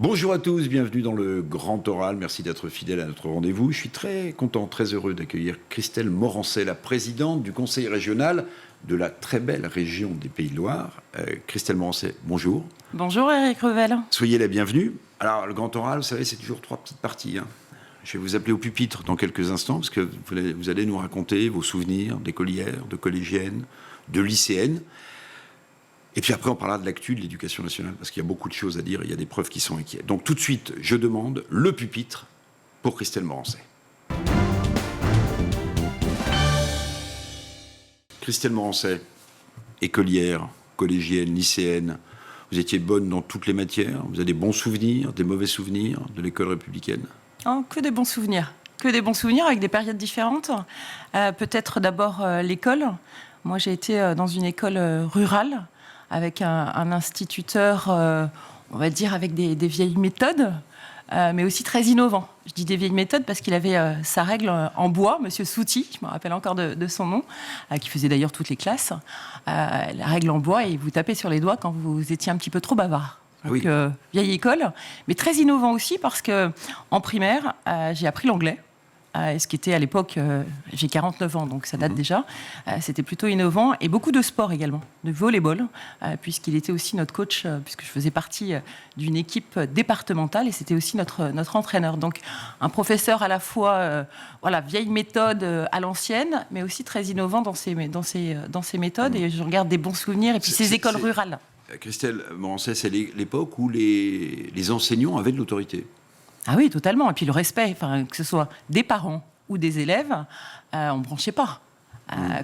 Bonjour à tous, bienvenue dans le Grand Oral. Merci d'être fidèle à notre rendez-vous. Je suis très content, très heureux d'accueillir Christelle Morancet, la présidente du conseil régional de la très belle région des Pays de Loire. Christelle Morancet, bonjour. Bonjour Eric Revel. Soyez la bienvenue. Alors, le Grand Oral, vous savez, c'est toujours 3 petites parties. Je vais vous appeler au pupitre dans quelques instants, parce que vous allez nous raconter vos souvenirs d'écolières, de collégiennes, de lycéennes. Et puis après, on parlera de l'actu de l'éducation nationale, parce qu'il y a beaucoup de choses à dire, il y a des preuves qui sont inquiètes. Donc tout de suite, je demande le pupitre pour Christelle Morancet. Christelle Morancet, écolière, collégienne, lycéenne, vous étiez bonne dans toutes les matières, vous avez des bons souvenirs, des mauvais souvenirs de l'école républicaine? Oh, que des bons souvenirs. Que des bons souvenirs avec des périodes différentes. Peut-être d'abord l'école. Moi, j'ai été dans une école rurale, avec un instituteur, on va dire, avec des vieilles méthodes, mais aussi très innovant. Je dis des vieilles méthodes parce qu'il avait sa règle en bois, Monsieur Souti, je me rappelle encore de son nom, qui faisait d'ailleurs toutes les classes. La règle en bois, et vous tapez sur les doigts quand vous étiez un petit peu trop bavard. Donc, oui. Vieille école, mais très innovant aussi parce qu'en primaire, j'ai appris l'anglais. Ce qui était à l'époque, j'ai 49 ans, donc ça date déjà. C'était plutôt innovant. Et beaucoup de sport également, de volleyball, puisqu'il était aussi notre coach, puisque je faisais partie d'une équipe départementale, et c'était aussi notre entraîneur. Donc un professeur à la fois, vieille méthode à l'ancienne, mais aussi très innovant dans ses méthodes. Et je regarde des bons souvenirs, et puis ces écoles rurales. Christelle Morancet, c'est l'époque où les enseignants avaient de l'autorité. Ah oui, totalement. Et puis le respect, que ce soit des parents ou des élèves, on ne bronchait pas.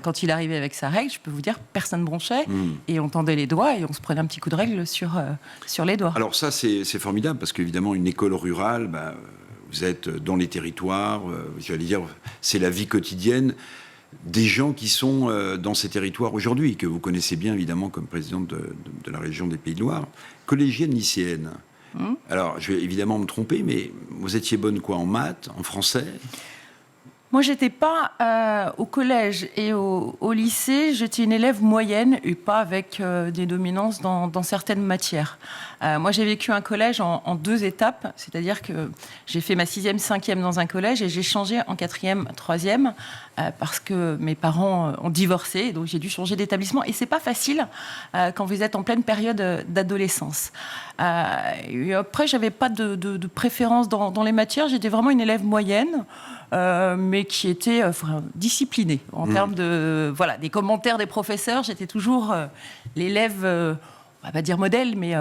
Quand il arrivait avec sa règle, je peux vous dire, personne ne bronchait. Et on tendait les doigts et on se prenait un petit coup de règle sur les doigts. Alors ça, c'est formidable, parce qu'évidemment, une école rurale, vous êtes dans les territoires, j'allais dire, c'est la vie quotidienne des gens qui sont dans ces territoires aujourd'hui, que vous connaissez bien, évidemment, comme présidente de la région des Pays de Loire. Collégienne, lycéenne. Alors, je vais évidemment me tromper, mais vous étiez bonne quoi, en maths, en français? Moi, j'étais pas au collège et au lycée. J'étais une élève moyenne et pas avec des dominances dans certaines matières. Moi, j'ai vécu un collège en 2 étapes, c'est-à-dire que j'ai fait ma 6e, 5e dans un collège et j'ai changé en 4e, 3e parce que mes parents ont divorcé, donc j'ai dû changer d'établissement. Et c'est pas facile quand vous êtes en pleine période d'adolescence. Et après, j'avais pas de préférence dans les matières. J'étais vraiment une élève moyenne. Mais qui était disciplinée en termes des commentaires des professeurs. J'étais toujours l'élève, on va pas dire modèle, mais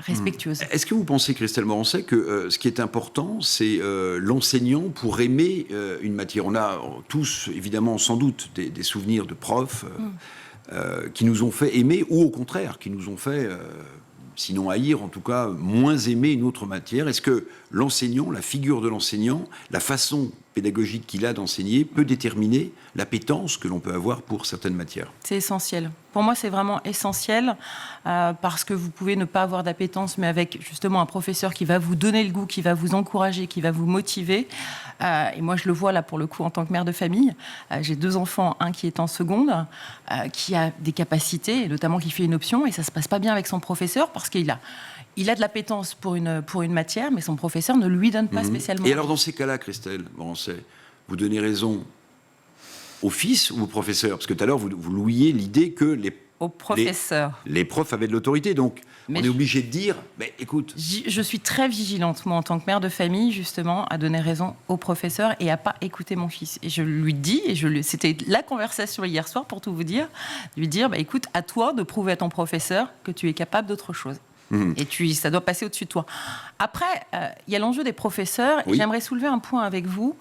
respectueuse. Est-ce que vous pensez, Christelle Morancet, que ce qui est important, c'est l'enseignant pour aimer une matière? On a tous, évidemment, sans doute, des souvenirs de profs qui nous ont fait aimer, ou au contraire, qui nous ont fait... sinon haïr, en tout cas, moins aimer une autre matière. Est-ce que l'enseignant, la figure de l'enseignant, la façon pédagogique qu'il a d'enseigner peut déterminer l'appétence que l'on peut avoir pour certaines matières? C'est essentiel. Pour moi, c'est vraiment essentiel parce que vous pouvez ne pas avoir d'appétence, mais avec justement un professeur qui va vous donner le goût, qui va vous encourager, qui va vous motiver. Et moi, je le vois là pour le coup en tant que mère de famille. J'ai 2 enfants, un qui est en seconde, qui a des capacités, et notamment qui fait une option, et ça se passe pas bien avec son professeur parce qu'il a de l'appétence pour une matière, mais son professeur ne lui donne pas spécialement. Et alors, dans ces cas-là, Christelle Morancet, vous donnez raison au fils ou au professeur? Parce que tout à l'heure, vous louiez l'idée que les profs avaient de l'autorité. Donc, on est obligé de dire, écoute... Je suis très vigilante, moi, en tant que mère de famille, justement, à donner raison au professeur et à pas écouter mon fils. Et je lui dis, c'était la conversation hier soir, pour tout vous dire, lui dire, écoute, à toi de prouver à ton professeur que tu es capable d'autre chose. Et ça doit passer au-dessus de toi. Après, il y a l'enjeu des professeurs. Oui. Et j'aimerais soulever un point avec vous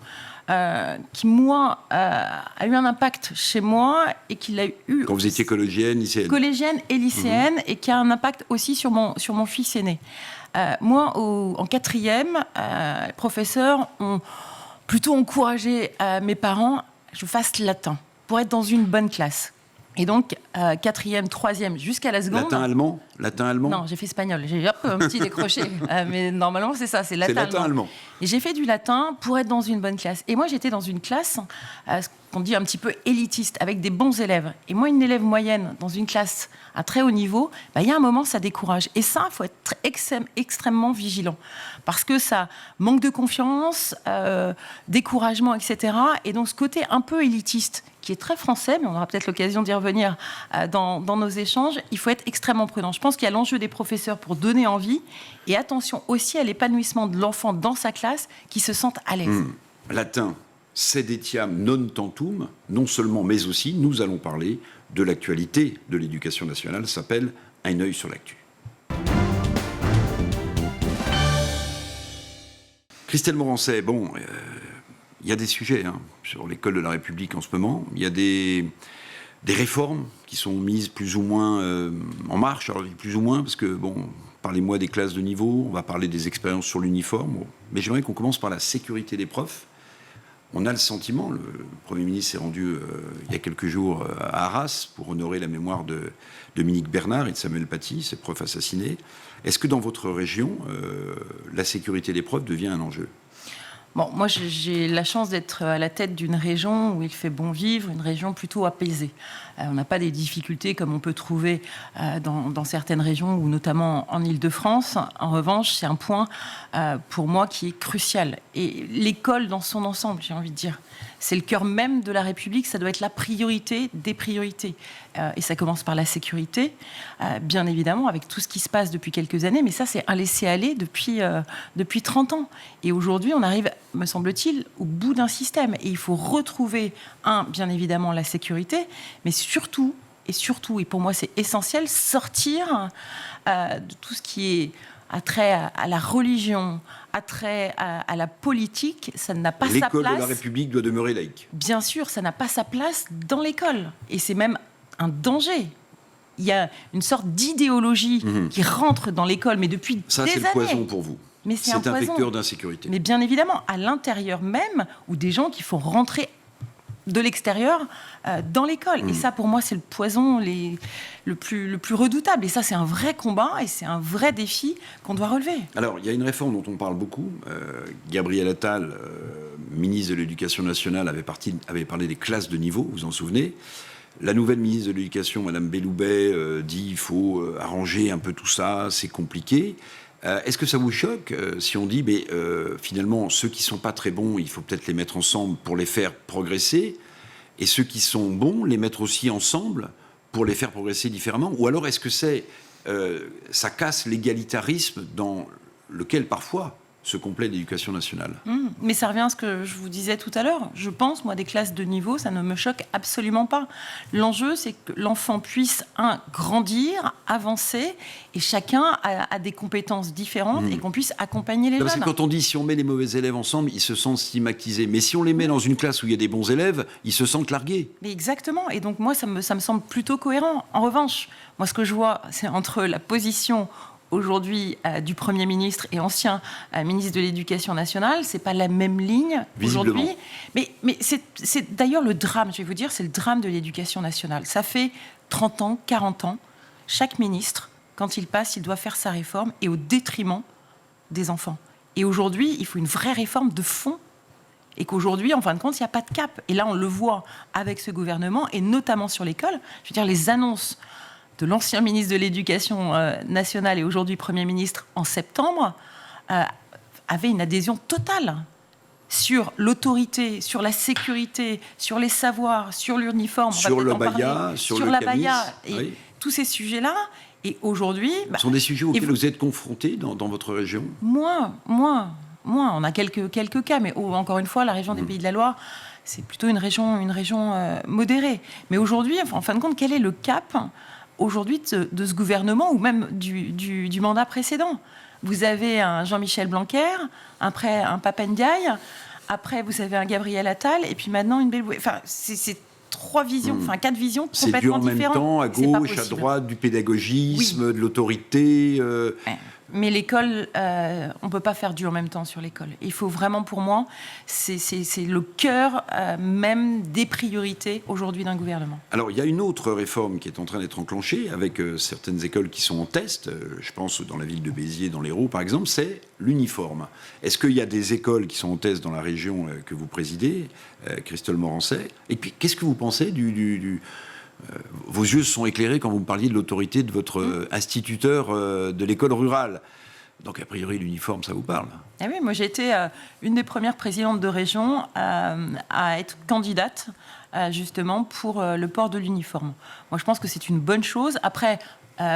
qui, moi, a eu un impact chez moi et qui l'a eu... Quand vous étiez collégienne, lycéenne. Collégienne et lycéenne, et qui a un impact aussi sur mon fils aîné. Moi, en 4e, les professeurs ont plutôt encouragé mes parents que je fasse latin pour être dans une bonne classe. Et donc, 4e, 3e, jusqu'à la seconde. Latin-allemand Non, j'ai fait espagnol. J'ai hop, un petit décroché. Mais normalement, c'est ça, c'est latin-allemand. Et j'ai fait du latin pour être dans une bonne classe. Et moi, j'étais dans une classe, ce qu'on dit un petit peu élitiste, avec des bons élèves. Et moi, une élève moyenne dans une classe à très haut niveau, il y a un moment, ça décourage. Et ça, il faut être extrêmement vigilant. Parce que ça manque de confiance, découragement, etc. Et donc, ce côté un peu élitiste, qui est très français, mais on aura peut-être l'occasion d'y revenir dans nos échanges, il faut être extrêmement prudent. Je pense qu'il y a l'enjeu des professeurs pour donner envie, et attention aussi à l'épanouissement de l'enfant dans sa classe, qui se sente à l'aise. Latin, sed etiam non tantum, non seulement, mais aussi, nous allons parler de l'actualité de l'éducation nationale, ça s'appelle Un œil sur l'actu. Christelle Morancet, bon... il y a des sujets sur l'école de la République en ce moment. Il y a des réformes qui sont mises plus ou moins en marche. Alors, plus ou moins, parce que, parlez-moi des classes de niveau, on va parler des expériences sur l'uniforme. Mais j'aimerais qu'on commence par la sécurité des profs. On a le sentiment, le Premier ministre s'est rendu il y a quelques jours à Arras pour honorer la mémoire de Dominique Bernard et de Samuel Paty, ces profs assassinés. Est-ce que dans votre région, la sécurité des profs devient un enjeu ? Bon, moi, j'ai la chance d'être à la tête d'une région où il fait bon vivre, une région plutôt apaisée. On n'a pas des difficultés comme on peut trouver dans certaines régions, ou notamment en Île-de-France. En revanche, c'est un point pour moi qui est crucial. Et l'école dans son ensemble, j'ai envie de dire, c'est le cœur même de la République, ça doit être la priorité des priorités. Et ça commence par la sécurité, bien évidemment, avec tout ce qui se passe depuis quelques années, mais ça, c'est un laisser-aller depuis 30 ans. Et aujourd'hui, on arrive, me semble-t-il, au bout d'un système. Et il faut retrouver, bien évidemment, la sécurité, mais surtout, et pour moi, c'est essentiel, sortir de tout ce qui est attrait à la religion, attrait à la politique, ça n'a pas sa place. L'école de la République doit demeurer laïque. Bien sûr, ça n'a pas sa place dans l'école. Et c'est même un danger. Il y a une sorte d'idéologie qui rentre dans l'école, mais depuis des années. Ça, c'est le poison pour vous. Mais c'est un vecteur d'insécurité. Mais bien évidemment, à l'intérieur même, ou des gens qui font rentrer de l'extérieur dans l'école. Et ça, pour moi, c'est le poison le plus redoutable. Et ça, c'est un vrai combat et c'est un vrai défi qu'on doit relever. Alors, il y a une réforme dont on parle beaucoup. Gabriel Attal, ministre de l'Éducation nationale, avait parlé des classes de niveau, vous vous en souvenez. La nouvelle ministre de l'Éducation, Madame Belloubet, dit qu'il faut arranger un peu tout ça, c'est compliqué. Est-ce que ça vous choque si on dit finalement ceux qui ne sont pas très bons, il faut peut-être les mettre ensemble pour les faire progresser, et ceux qui sont bons, les mettre aussi ensemble pour les faire progresser différemment? Ou alors est-ce que ça casse l'égalitarisme dans lequel parfois se complaît l'éducation nationale? Mais ça revient à ce que je vous disais tout à l'heure. Je pense, moi, des classes de niveau, ça ne me choque absolument pas. L'enjeu, c'est que l'enfant puisse, grandir, avancer, et chacun a des compétences différentes, et qu'on puisse accompagner les jeunes. Parce que quand on dit si on met les mauvais élèves ensemble, ils se sentent stigmatisés. Mais si on les met dans une classe où il y a des bons élèves, ils se sentent largués. Mais exactement. Et donc, moi, ça me semble plutôt cohérent. En revanche, moi, ce que je vois, c'est entre la position aujourd'hui du Premier ministre et ancien ministre de l'Éducation nationale, c'est pas la même ligne aujourd'hui. Mais c'est d'ailleurs le drame, je vais vous dire, c'est le drame de l'Éducation nationale. Ça fait 30 ans, 40 ans, chaque ministre, quand il passe, il doit faire sa réforme, et au détriment des enfants. Et aujourd'hui, il faut une vraie réforme de fond, et qu'aujourd'hui, en fin de compte, il n'y a pas de cap. Et là, on le voit avec ce gouvernement, et notamment sur l'école. Je veux dire, les annonces de l'ancien ministre de l'Éducation nationale et aujourd'hui Premier ministre en septembre, avait une adhésion totale sur l'autorité, sur la sécurité, sur les savoirs, sur l'uniforme, sur le baya, sur le camis, et tous ces sujets-là. Et aujourd'hui... Ce sont des sujets auxquels vous êtes confrontés dans votre région? Moins. On a quelques cas, mais encore une fois, la région des Pays de la Loire, c'est plutôt une région modérée. Mais aujourd'hui, en fin de compte, quel est le cap aujourd'hui de ce gouvernement, ou même du mandat précédent? Vous avez un Jean-Michel Blanquer, après un Pap Ndiaye, après vous avez un Gabriel Attal, et puis maintenant une Belloubet. Enfin, c'est quatre visions complètement différentes. C'est dur en même temps, à gauche, à droite, du pédagogisme, de l'autorité, Mais l'école, on ne peut pas faire du en même temps sur l'école. Il faut vraiment, pour moi, c'est le cœur même des priorités aujourd'hui d'un gouvernement. Alors, il y a une autre réforme qui est en train d'être enclenchée avec certaines écoles qui sont en test. Je pense dans la ville de Béziers, dans l'Hérault, par exemple, c'est l'uniforme. Est-ce qu'il y a des écoles qui sont en test dans la région que vous présidez, Christelle Morançais? Et puis, qu'est-ce que vous pensez vos yeux sont éclairés quand vous me parliez de l'autorité de votre instituteur de l'école rurale. Donc, a priori, l'uniforme, ça vous parle? Ah oui, moi, j'ai été une des premières présidentes de région à être candidate, justement, pour le port de l'uniforme. Moi, je pense que c'est une bonne chose. Après,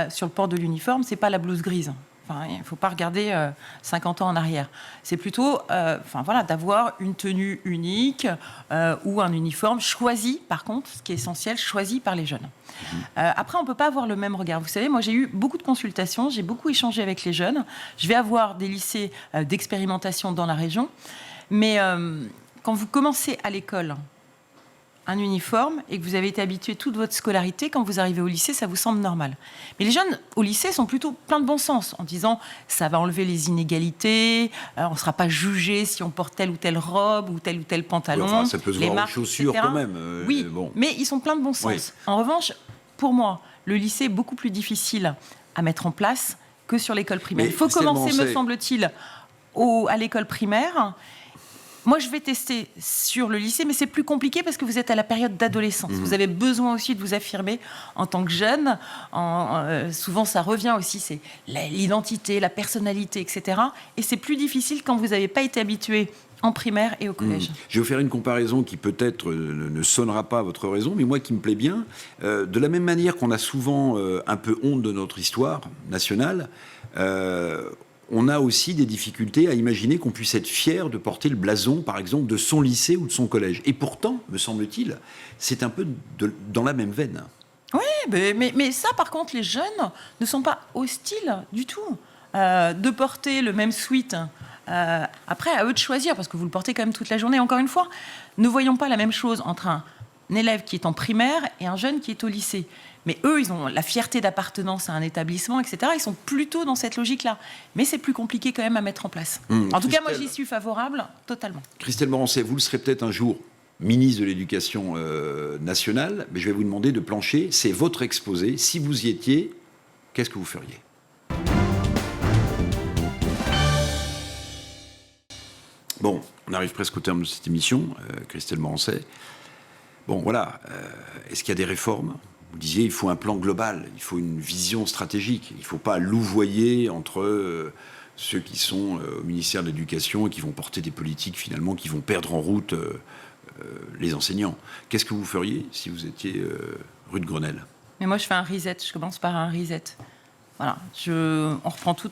sur le port de l'uniforme, c'est pas la blouse grise. Enfin, il ne faut pas regarder 50 ans en arrière. C'est plutôt d'avoir une tenue unique ou un uniforme choisi, par contre, ce qui est essentiel, choisi par les jeunes. Après, on ne peut pas avoir le même regard. Vous savez, moi, j'ai eu beaucoup de consultations, j'ai beaucoup échangé avec les jeunes. Je vais avoir des lycées d'expérimentation dans la région. Mais quand vous commencez à l'école un uniforme et que vous avez été habitué toute votre scolarité, quand vous arrivez au lycée, ça vous semble normal. Mais les jeunes au lycée sont plutôt pleins de bon sens, en disant ça va enlever les inégalités, on ne sera pas jugé si on porte telle ou telle robe ou tel pantalon. Oui, enfin, ça peut se voir aux chaussures, etc. quand même. Oui, bon. Mais ils sont pleins de bon sens. Oui. En revanche, pour moi, le lycée est beaucoup plus difficile à mettre en place que sur l'école primaire. Il faut commencer, me semble-t-il, à l'école primaire. Moi, je vais tester sur le lycée, mais c'est plus compliqué parce que vous êtes à la période d'adolescence. Vous avez besoin aussi de vous affirmer en tant que jeune. Souvent, ça revient aussi, c'est l'identité, la personnalité, etc. Et c'est plus difficile quand vous n'avez pas été habitué en primaire et au collège. Je vais vous faire une comparaison qui peut-être ne sonnera pas à votre raison, mais moi qui me plaît bien. De la même manière qu'on a souvent un peu honte de notre histoire nationale, on a aussi des difficultés à imaginer qu'on puisse être fier de porter le blason, par exemple, de son lycée ou de son collège. Et pourtant, me semble-t-il, c'est un peu dans la même veine. Oui, mais ça, par contre, les jeunes ne sont pas hostiles du tout. De porter le même sweat, après, à eux de choisir, parce que vous le portez quand même toute la journée. Encore une fois, ne voyons pas la même chose entre un élève qui est en primaire et un jeune qui est au lycée. Mais eux, ils ont la fierté d'appartenance à un établissement, etc. Ils sont plutôt dans cette logique-là. Mais c'est plus compliqué quand même à mettre en place. En tout cas, moi, j'y suis favorable, totalement. Christelle Morançais, vous le serez peut-être un jour ministre de l'Éducation nationale, mais je vais vous demander de plancher. C'est votre exposé. Si vous y étiez, qu'est-ce que vous feriez? Bon, on arrive presque au terme de cette émission, Christelle Morançais. Bon, voilà. Est-ce qu'il y a des réformes? Vous disiez, il faut un plan global, il faut une vision stratégique. Il ne faut pas louvoyer entre ceux qui sont au ministère de l'Éducation et qui vont porter des politiques, finalement, qui vont perdre en route les enseignants. Qu'est-ce que vous feriez si vous étiez rue de Grenelle? Mais moi, je fais un reset. Je commence par un reset. Voilà. On reprend tout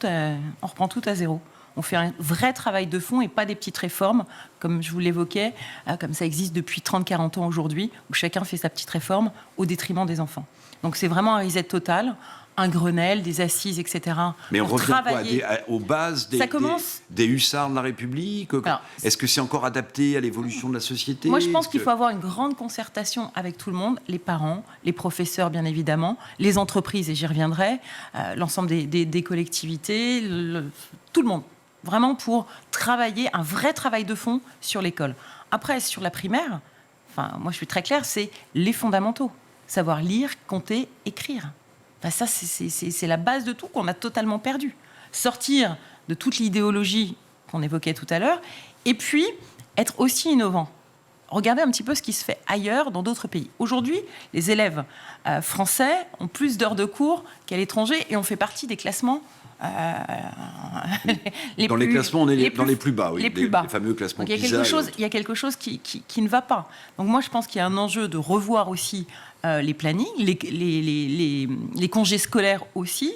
à zéro. On fait un vrai travail de fond et pas des petites réformes, comme je vous l'évoquais, comme ça existe depuis 30-40 ans aujourd'hui, où chacun fait sa petite réforme au détriment des enfants. Donc c'est vraiment un reset total, un Grenelle, des assises, etc. Mais on revient aux bases des hussards de la République? Alors, est-ce que c'est encore adapté à l'évolution de la société? Moi, je pense qu'il faut avoir une grande concertation avec tout le monde, les parents, les professeurs, bien évidemment, les entreprises, et j'y reviendrai, l'ensemble des collectivités, tout le monde. Vraiment pour travailler, un vrai travail de fond sur l'école. Après, sur la primaire, moi je suis très claire, c'est les fondamentaux. Savoir lire, compter, écrire. Ça, c'est la base de tout qu'on a totalement perdu. Sortir de toute l'idéologie qu'on évoquait tout à l'heure, et puis être aussi innovant. Regardez un petit peu ce qui se fait ailleurs, dans d'autres pays. Aujourd'hui, les élèves français ont plus d'heures de cours qu'à l'étranger, et on fait partie des classements dans les classements, on est dans les plus bas, oui, les fameux classements PISA. Il y a quelque chose qui ne va pas. Donc moi, je pense qu'il y a un enjeu de revoir aussi les plannings, les congés scolaires aussi,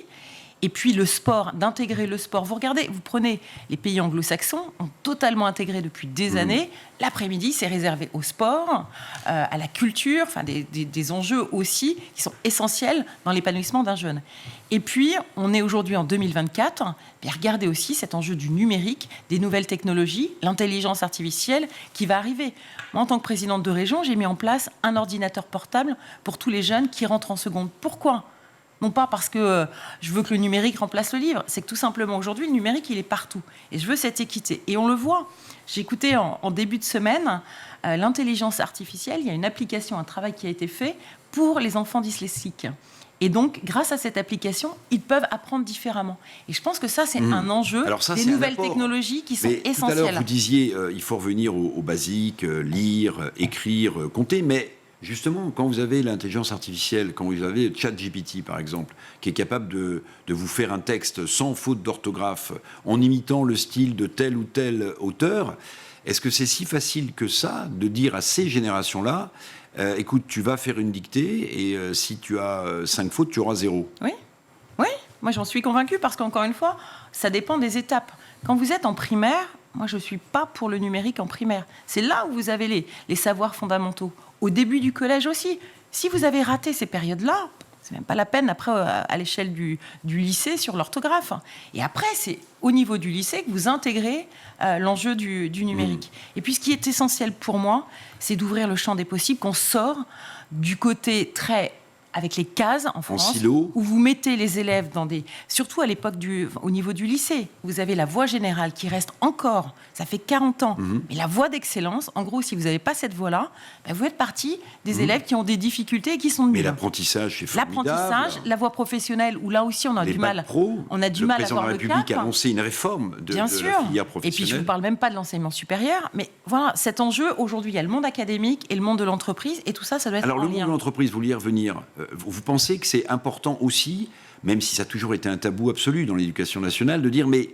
et puis le sport, d'intégrer le sport. Vous regardez, vous prenez les pays anglo-saxons, ont totalement intégré depuis des années. L'après-midi, c'est réservé au sport, à la culture, des enjeux aussi qui sont essentiels dans l'épanouissement d'un jeune. Et puis, on est aujourd'hui en 2024. Bien, regardez aussi cet enjeu du numérique, des nouvelles technologies, l'intelligence artificielle qui va arriver. Moi, en tant que présidente de région, j'ai mis en place un ordinateur portable pour tous les jeunes qui rentrent en seconde. Pourquoi ? Non pas parce que je veux que le numérique remplace le livre, c'est que tout simplement aujourd'hui, le numérique, il est partout. Et je veux cette équité. Et on le voit. J'ai écouté en début de semaine l'intelligence artificielle. Il y a une application, un travail qui a été fait pour les enfants dyslexiques. Et donc, grâce à cette application, ils peuvent apprendre différemment. Et je pense que ça, c'est un enjeu des nouvelles technologies qui sont essentielles. Tout à l'heure, vous disiez il faut revenir au basique, lire, écrire, compter, mais justement, quand vous avez l'intelligence artificielle, quand vous avez ChatGPT, par exemple, qui est capable de vous faire un texte sans faute d'orthographe, en imitant le style de tel ou tel auteur, est-ce que c'est si facile que ça de dire à ces générations-là écoute, tu vas faire une dictée et si tu as 5 fautes, tu auras 0. Oui, moi j'en suis convaincue parce qu'encore une fois, ça dépend des étapes. Quand vous êtes en primaire, moi je ne suis pas pour le numérique en primaire. C'est là où vous avez les savoirs fondamentaux. Au début du collège aussi. Si vous avez raté ces périodes-là, c'est même pas la peine après à l'échelle du lycée sur l'orthographe. Et après, c'est au niveau du lycée que vous intégrez l'enjeu du numérique. Et puis ce qui est essentiel pour moi, c'est d'ouvrir le champ des possibles, qu'on sort du côté très avec les cases en France, silo, où vous mettez les élèves surtout à l'époque au niveau du lycée, vous avez la voie générale qui reste encore, ça fait 40 ans, mais la voie d'excellence, en gros, si vous n'avez pas cette voie-là, vous êtes partie des élèves qui ont des difficultés et qui sont nuls. Mais l'apprentissage, c'est formidable. L'apprentissage, la voie professionnelle, où là aussi on a du mal. Le président de la République a annoncé une réforme de la filière professionnelle. Et puis je ne vous parle même pas de l'enseignement supérieur, mais voilà, cet enjeu, aujourd'hui, il y a le monde académique et le monde de l'entreprise, et tout ça, ça doit être Alors, en lien. le monde de l'entreprise, vous voulez y revenir. Vous pensez que c'est important aussi, même si ça a toujours été un tabou absolu dans l'éducation nationale, de dire mais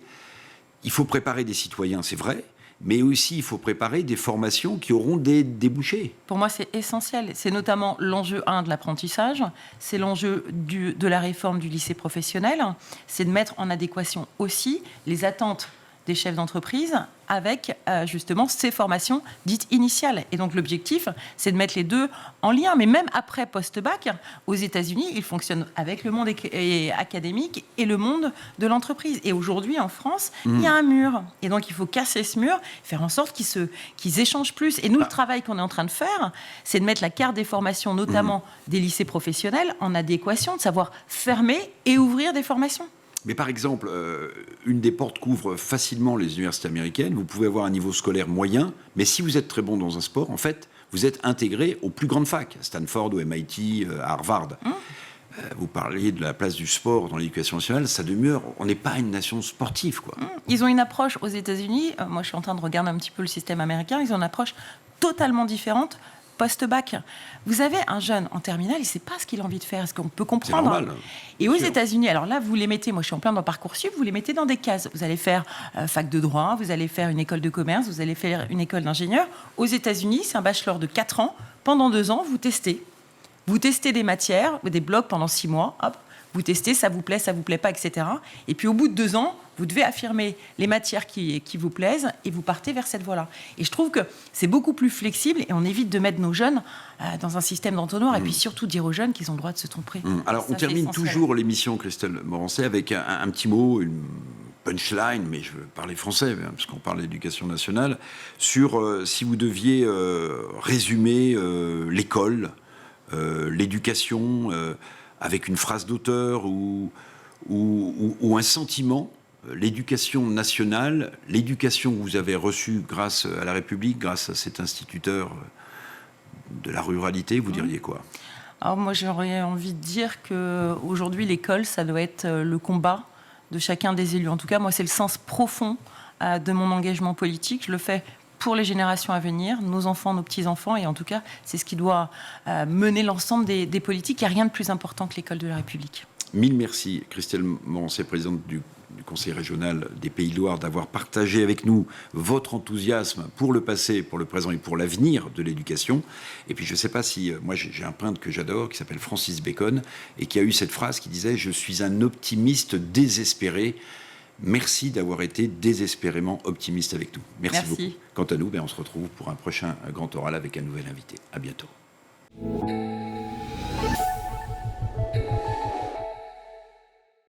il faut préparer des citoyens, c'est vrai, mais aussi il faut préparer des formations qui auront des débouchés. Pour moi, c'est essentiel. C'est notamment l'enjeu 1 de l'apprentissage, c'est l'enjeu de la réforme du lycée professionnel, c'est de mettre en adéquation aussi les attentes des chefs d'entreprise avec justement ces formations dites initiales. Et donc l'objectif, c'est de mettre les deux en lien. Mais même après post-bac, aux États-Unis, ils fonctionnent avec le monde académique et le monde de l'entreprise. Et aujourd'hui, en France, il y a un mur. Et donc il faut casser ce mur, faire en sorte qu'ils échangent plus. Et nous, le travail qu'on est en train de faire, c'est de mettre la carte des formations, notamment des lycées professionnels, en adéquation, de savoir fermer et ouvrir des formations. Mais par exemple, une des portes qu'ouvrent facilement les universités américaines. Vous pouvez avoir un niveau scolaire moyen, mais si vous êtes très bon dans un sport, en fait, vous êtes intégré aux plus grandes facs, à Stanford, au MIT, à Harvard. Vous parliez de la place du sport dans l'éducation nationale, ça demeure, on n'est pas une nation sportive, quoi. Ils ont une approche aux États-Unis, moi je suis en train de regarder un petit peu le système américain, ils ont une approche totalement différente. Post-bac, vous avez un jeune en terminale, il ne sait pas ce qu'il a envie de faire, est-ce qu'on peut comprendre? C'est normal. Et aux États-Unis, alors là, vous les mettez, moi je suis en plein dans Parcoursup, vous les mettez dans des cases. Vous allez faire fac de droit, vous allez faire une école de commerce, vous allez faire une école d'ingénieur. Aux États-Unis, c'est un bachelor de 4 ans. Pendant 2 ans, vous testez. Vous testez des matières, des blocs pendant 6 mois, hop, vous testez, ça vous plaît pas, etc. Et puis au bout de 2 ans, vous devez affirmer les matières qui vous plaisent et vous partez vers cette voie-là. Et je trouve que c'est beaucoup plus flexible et on évite de mettre nos jeunes dans un système d'entonnoir et puis surtout dire aux jeunes qu'ils ont le droit de se tromper. Alors ça, on termine toujours l'émission, Christelle Morancé, avec un petit mot, une punchline, mais je veux parler français, parce qu'on parle d'éducation nationale, sur si vous deviez résumer l'école, l'éducation, avec une phrase d'auteur ou un sentiment, l'éducation nationale, l'éducation que vous avez reçue grâce à la République, grâce à cet instituteur de la ruralité, vous diriez quoi? Alors moi, j'aurais envie de dire qu'aujourd'hui, l'école, ça doit être le combat de chacun des élus. En tout cas, moi, c'est le sens profond de mon engagement politique. Je le fais pour les générations à venir, nos enfants, nos petits-enfants, et en tout cas, c'est ce qui doit mener l'ensemble des politiques. Il n'y a rien de plus important que l'école de la République. Mille merci, Christelle Morancé, présidente du Conseil régional des Pays de Loire, d'avoir partagé avec nous votre enthousiasme pour le passé, pour le présent et pour l'avenir de l'éducation. Et puis je ne sais pas si... moi j'ai un peintre que j'adore qui s'appelle Francis Bacon et qui a eu cette phrase qui disait « Je suis un optimiste désespéré ». Merci d'avoir été désespérément optimiste avec nous. Merci beaucoup. Quant à nous, on se retrouve pour un prochain Grand Oral avec un nouvel invité. À bientôt.